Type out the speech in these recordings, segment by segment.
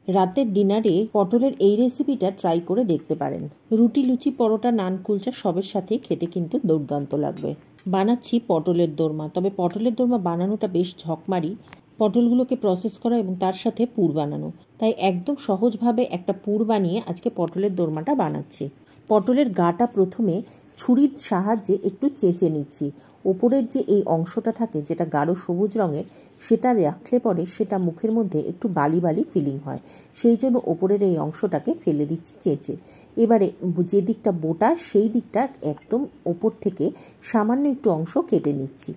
রাতের ডিনারে পটলের এই রেসিপিটা ট্রাই করে দেখতে পারেন। রুটি, লুচি, পরোটা, নান, কুলচা সবের সাথেই খেতে কিন্তু দুর্দান্ত লাগবে। বানাচ্ছি পটলের দোরমা। তবে পটলের দোরমা বানানোটা বেশ ঝকমারি। পটলগুলোকে প্রসেস করা এবং তার সাথে পুর বানানো, তাই একদম সহজভাবে একটা পুর বানিয়ে আজকে পটলের দোরমাটা বানাচ্ছি। পটলের গাটা প্রথমে ছুরির সাহায্যে একটু চেঁচে নিচ্ছি। ওপরের যে এই অংশটা থাকে যেটা গাঢ় সবুজ রঙের, সেটা রাখলে পরে সেটা মুখের মধ্যে একটু বালি বালি ফিলিং হয়, সেই জন্য ওপরের এই অংশটাকে ফেলে দিচ্ছি চেঁচে। এবারে যে দিকটা বোটা সেই দিকটা একদম ওপর থেকে সামান্য একটু অংশ কেটে নিচ্ছি।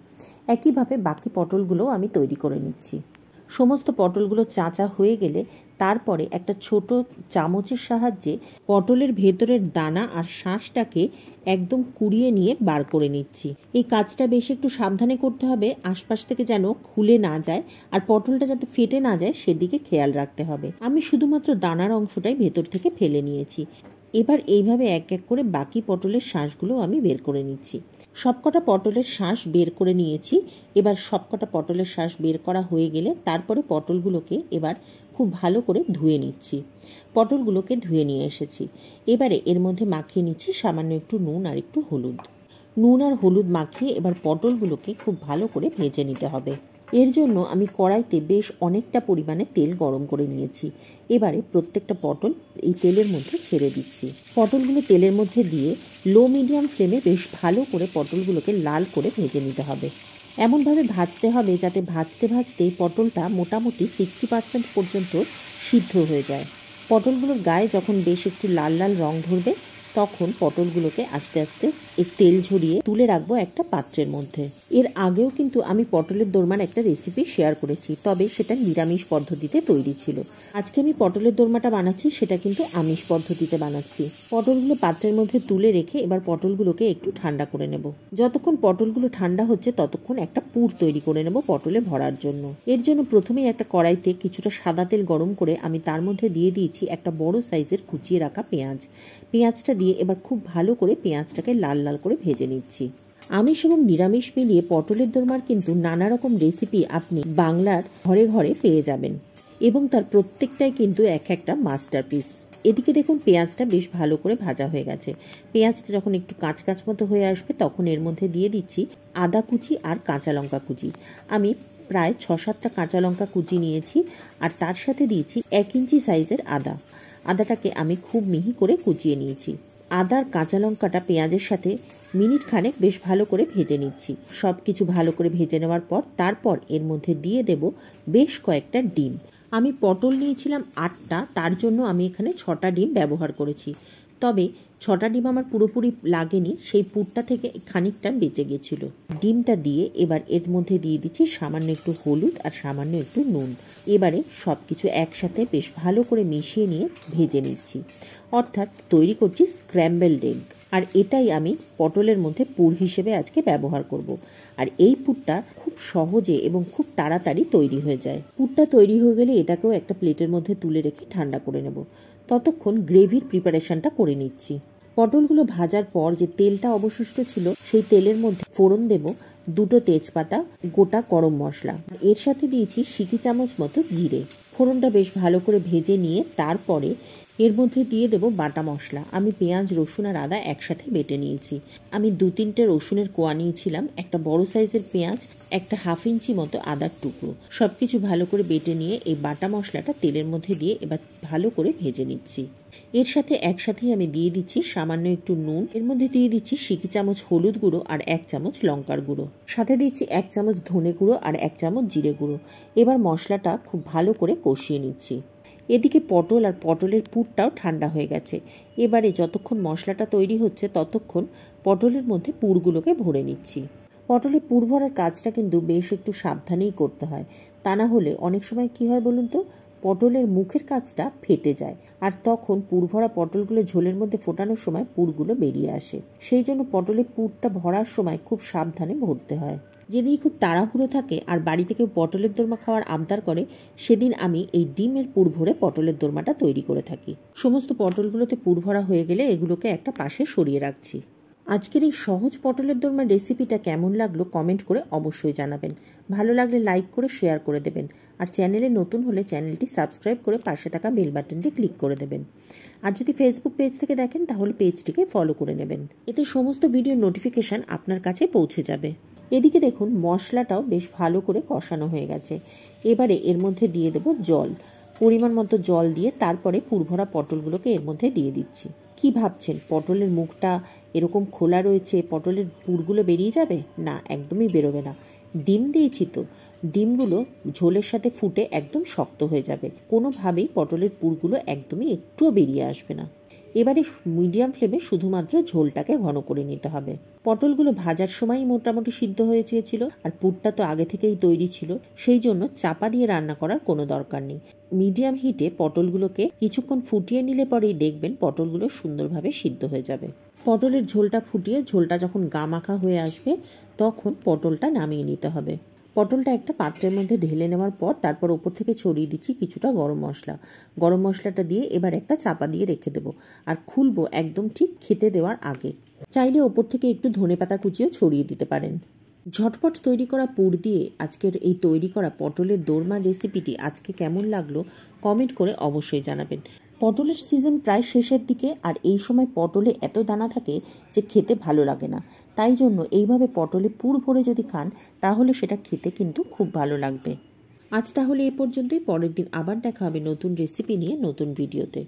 একইভাবে বাকি পটলগুলোও আমি তৈরি করে নিচ্ছি। সমস্ত পটলগুলো চাঁচা হয়ে গেলে তারপরে একটা ছোট চামচের সাহায্যে পটলের ভেতরের দানা আর শাঁসটাকে একদম কুড়িয়ে নিয়ে বার করে নিচ্ছি। এই কাজটা বেশ একটু সাবধানে করতে হবে, আশপাশ থেকে যেন খুলে না যায় আর পটলটা যাতে ফেটে না যায় সেদিকে খেয়াল রাখতে হবে। আমি শুধুমাত্র দানার অংশটাই ভেতর থেকে ফেলে নিয়েছি। এবার এইভাবে এক এক করে বাকি পটলের শাঁসগুলো আমি বের করে নিচ্ছি। সবকটা পটলের শাঁস বের করে নিয়েছি। এবার সবকটা পটলের শাঁস বের করা হয়ে গেলে তারপরে পটলগুলোকে এবার খুব ভালো করে ধুয়ে নিচ্ছি। পটলগুলোকে ধুয়ে নিয়ে এসেছি। এবারে এর মধ্যে মাখিয়ে নিচ্ছি সামান্য একটু নুন আর একটু হলুদ। নুন আর হলুদ মাখিয়ে এবার পটলগুলোকে খুব ভালো করে ভেজে নিতে হবে। এর জন্য আমি কড়াইতে বেশ অনেকটা পরিমাণে তেল গরম করে নিয়েছি। এবারে প্রত্যেকটা পটল এই তেলের মধ্যে ছেড়ে দিচ্ছি। পটলগুলো তেলের মধ্যে দিয়ে লো মিডিয়াম ফ্লেমে বেশ ভালো করে পটলগুলোকে লাল করে ভেজে নিতে হবে। এমনভাবে ভাজতে হবে যাতে ভাজতে ভাজতেই পটলটা মোটামুটি 60% পর্যন্ত সিদ্ধ হয়ে যায়। পটলগুলোর গায়ে যখন বেশ একটু লাল লাল রং ধরবে তখন পটলগুলোকে আস্তে আস্তে তেল ঝরিয়ে তুলে রাখবো একটা পাত্রের মধ্যে। এর আগেও কিন্তু আমি পটলের দোরমার একটা রেসিপি শেয়ার করেছি, তবে সেটা নিরামিষ পদ্ধতিতে তৈরি ছিল। আজকে আমি পটলের দোরমাটা বানাচ্ছি সেটা কিন্তু আমিষ পদ্ধতিতে বানাচ্ছি। পটলগুলো পাত্রের মধ্যে তুলে রেখে এবার পটলগুলোকে একটু ঠান্ডা করে নেব। যতক্ষণ পটলগুলো ঠান্ডা হচ্ছে ততক্ষণ একটা পুর তৈরি করে নেব পটলে ভরার জন্য। এর জন্য প্রথমেই একটা কড়াইতে কিছুটা সাদা তেল গরম করে আমি তার মধ্যে দিয়ে দিয়েছি একটা বড় সাইজের কুচিয়ে রাখা পেঁয়াজ। পেঁয়াজটা দিয়ে এবার খুব ভালো করে পেঁয়াজটাকে লাল লাল করে ভেজে নিচ্ছি। আমিষ এবং নিরামিষ মিলিয়ে পটলের দোরমার কিন্তু নানা রকম রেসিপি আপনি বাংলার ঘরে ঘরে পেয়ে যাবেন এবং তার প্রত্যেকটাই কিন্তু এক একটা মাস্টারপিস। এদিকে দেখুন পেঁয়াজটা বেশ ভালো করে ভাজা হয়ে গেছে। পেঁয়াজটা যখন একটু কাঁচ কাঁচ মতো হয়ে আসবে তখন এর মধ্যে দিয়ে দিচ্ছি আদা কুচি আর কাঁচা লঙ্কা কুচি। আমি প্রায় 6-7টা কাঁচা লঙ্কা কুচি নিয়েছি আর তার সাথে দিয়েছি 1 ইঞ্চি সাইজের আদা। আদাটাকে আমি খুব মিহি করে কুচিয়ে নিয়েছি। আদার কাঁচা লঙ্কাটা পেঁয়াজের সাথে মিনিট খানেক বেশ ভালো করে ভেজে নিচ্ছি। সব কিছু ভালো করে ভেজে নেওয়ার পর তারপর এর মধ্যে দিয়ে দেব বেশ কয়েকটা ডিম। আমি পটল নিয়েছিলাম 8টা, তার জন্য আমি এখানে 6টা ডিম ব্যবহার করেছি। তবে 6টা ডিম আমার পুরোপুরি লাগেনি, সেই পুরটা থেকে খানিকটা বেঁচে গেছিল। ডিমটা দিয়ে এবার এর মধ্যে দিয়ে দিচ্ছি সামান্য একটু হলুদ আর সামান্য একটু নুন। এবারে সব কিছু একসাথে বেশ ভালো করে মিশিয়ে নিয়ে ভেজে নিচ্ছি। অর্থাৎ তৈরি করছি স্ক্র্যাম্বলড এগ, আর এটাই আমি পটলের মধ্যে পুর হিসেবে আজকে ব্যবহার করব। আর এই পুরটা খুব সহজে এবং খুব তাড়াতাড়ি তৈরি হয়ে যায়। পুরটা তৈরি হয়ে গেলে এটাকেও একটা প্লেটের মধ্যে তুলে রেখে ঠান্ডা করে নেব। ততক্ষণ গ্রেভির প্রিপারেশনটা করে নিচ্ছি। পটলগুলো ভাজার পর যে তেলটা অবশিষ্ট ছিল সেই তেলের মধ্যে ফোড়ন দেব 2টো তেজপাতা, গোটা গরম মশলা, এর সাথে দিয়েছি সিকি চামচ মতো জিরে। ফোড়নটা বেশ ভালো করে ভেজে নিয়ে তারপরে এর মধ্যে দিয়ে দেব বাটা মশলা। আমি পেঁয়াজ, রসুন আর আদা একসাথে বেটে নিয়েছি। আমি 2-3টে রসুনের কোয়া নিয়েছিলাম, একটা বড় সাইজের পেঁয়াজ, একটা 1/2 ইঞ্চি মতো আদার টুকরো। সবকিছু ভালো করে বেটে নিয়ে এই বাটা মশলাটা তেলের মধ্যে দিয়ে এবার ভালো করে ভেজে নিচ্ছি। এর সাথে একসাথেই আমি দিয়ে দিচ্ছি সামান্য একটু নুন, এর মধ্যে দিয়ে দিচ্ছি সিকি চামচ হলুদ গুঁড়ো আর 1 চামচ লঙ্কার গুঁড়ো, সাথে দিচ্ছি 1 চামচ ধনে গুঁড়ো আর 1 চামচ জিরে গুঁড়ো। এবার মশলাটা খুব ভালো করে কষিয়ে নিচ্ছি। এদিকে পটল আর পটলের পুরটাও ঠান্ডা হয়ে গেছে। এবারে যতক্ষণ মশলাটা তৈরি হচ্ছে ততক্ষণ পটলের মধ্যে পুরগুলোকে ভরে নিচ্ছি। পটলে পুর ভরার কাজটা কিন্তু বেশ একটু সাবধানেই করতে হয়, তা না হলে অনেক সময় কি হয় বলুন তো, পটলের মুখের কাজটা ফেটে যায় আর তখন পুর ভরা পটলগুলো ঝোলের মধ্যে ফোটানোর সময় পুরগুলো বেরিয়ে আসে। সেই জন্য পটলের পুরটা ভরার সময় খুব সাবধানে ভরতে হয়। যেদিন খুব তাড়াহুড়ো থাকে আর বাড়িতে কেউ পটলের দোরমা খাওয়ার আবদার করে সেদিন আমি এই ডিমের পুর ভরে পটলের দোরমাটা তৈরি করে থাকি। সমস্ত পটলগুলোতে পুর ভরা হয়ে গেলে এগুলোকে একটা পাশে সরিয়ে রাখছি। আজকের এই সহজ পটলের দোরমার রেসিপিটা কেমন লাগলো কমেন্ট করে অবশ্যই জানাবেন। ভালো লাগলে লাইক করে শেয়ার করে দেবেন। আর চ্যানেলে নতুন হলে চ্যানেলটি সাবস্ক্রাইব করে পাশে থাকা বেল বাটনটি ক্লিক করে দেবেন। আর যদি ফেসবুক পেজ থেকে দেখেন তাহলে পেজটিকে ফলো করে নেবেন। এতে সমস্ত ভিডিওর নোটিফিকেশান আপনার কাছে পৌঁছে যাবে। এদিকে দেখুন মশলাটাও বেশ ভালো করে কষানো হয়ে গেছে। এবারে এর মধ্যে দিয়ে দেব জল, পরিমাণ মতো জল দিয়ে তারপরে পুরভরা পটলগুলোকে এর মধ্যে দিয়ে দিচ্ছি। কি ভাবছেন পটলের মুখটা এরকম খোলা রয়েছে, পটলের পুরগুলো বেরিয়ে যাবে? না, একদমই বেরোবে না। ডিম দিয়েছি তো, ডিমগুলো ঝোলের সাথে ফুটে একদম শক্ত হয়ে যাবে, কোনোভাবেই পটলের পুরগুলো একদমই একটুও বেরিয়ে আসবে না। এবারে মিডিয়াম ফ্লেমে শুধুমাত্র ঝোলটাকে ঘন করে নিতে হবে। পটলগুলো ভাজার সময়ই মোটামুটি সিদ্ধ হয়ে চেয়েছিল, আর পুরটা তো আগে থেকেই তৈরি ছিল, সেই জন্য চাপা দিয়ে রান্না করার কোনো দরকার নেই। মিডিয়াম হিটে পটলগুলোকে কিছুক্ষণ ফুটিয়ে নিলে পরেই দেখবেন পটলগুলো সুন্দরভাবে সিদ্ধ হয়ে যাবে। পটলের ঝোলটা ফুটিয়ে ঝোলটা যখন গা মাখা হয়ে আসবে তখন পটলটা নামিয়ে নিতে হবে। পটলটা একটা পাত্রের মধ্যে ঢেলে নেওয়ার পর তারপর ওপর থেকে ছড়িয়ে দিচ্ছি কিছুটা গরম মশলা। গরম মশলাটা দিয়ে এবার একটা চাপা দিয়ে রেখে দেবো, আর খুলবো একদম ঠিক খেতে দেওয়ার আগে। চাইলে ওপর থেকে একটু ধনেপাতা কুচিও ছড়িয়ে দিতে পারেন। ঝটপট তৈরি করা পুর দিয়ে আজকের এই তৈরি করা পটলের দোরমা রেসিপিটি আজকে কেমন লাগলো কমেন্ট করে অবশ্যই জানাবেন। পটলের সিজন প্রায় শেষের দিকে, আর এই সময় পটলে এত দানা থাকে যে খেতে ভালো লাগে না। তাই জন্য এইভাবে পটলে পুর ভরে যদি খান তাহলে সেটা খেতে কিন্তু খুব ভালো লাগবে। আজ তাহলে এই পর্যন্তই। পরের দিন আবার দেখা হবে নতুন রেসিপি নিয়ে নতুন ভিডিওতে।